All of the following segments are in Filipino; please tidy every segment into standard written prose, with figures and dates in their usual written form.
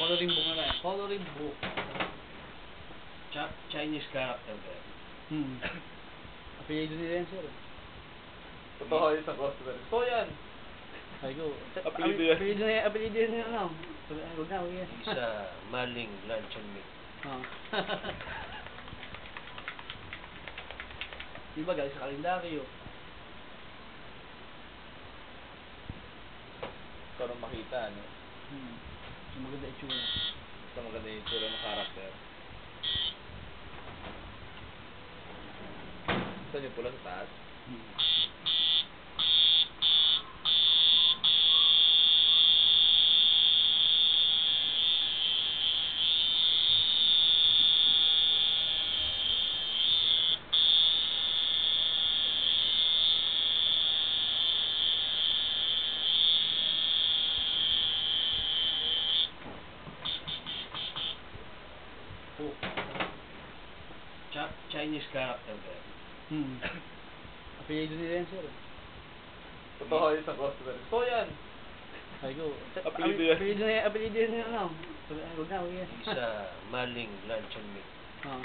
Coloring book na lang. Coloring book. Chinese character ba yan? Apelido nila yan, sir. Totoo yun sa customer. Totoo yan. Sabi ko, Apelido yan. apelido yan yung ano. Sabi, ay, huwag yan. Isa, maling lunch and meat. Oh. Diba, galing sa kalendaryo. Ikaw nang makita, no? So, maganda itsura. Basta maganda yung itsura ng character. Gusto niyo pula sa taas? Oh. Chinese character ba yan? Apelido nila yan, sir. Totoo yun sa customer. Totoo yan. Sabi ko, Apelido yan. apelido yan yung ano. Sabi, ay, huwag yan. Isa, maling lunch and meat. Oh.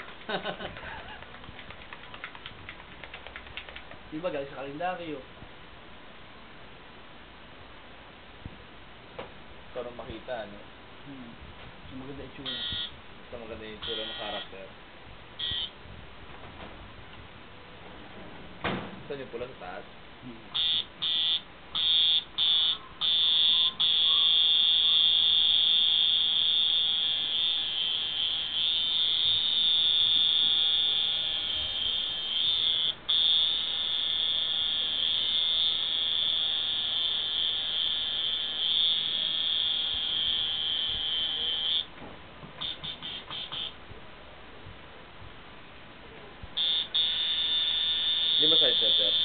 Diba, galing sa kalendaryo. Ikaw nang makita, no? So, maganda itsura. Basta maganda yung itsura ng character. Gusto niyo pula sa taas? Di ba side sir?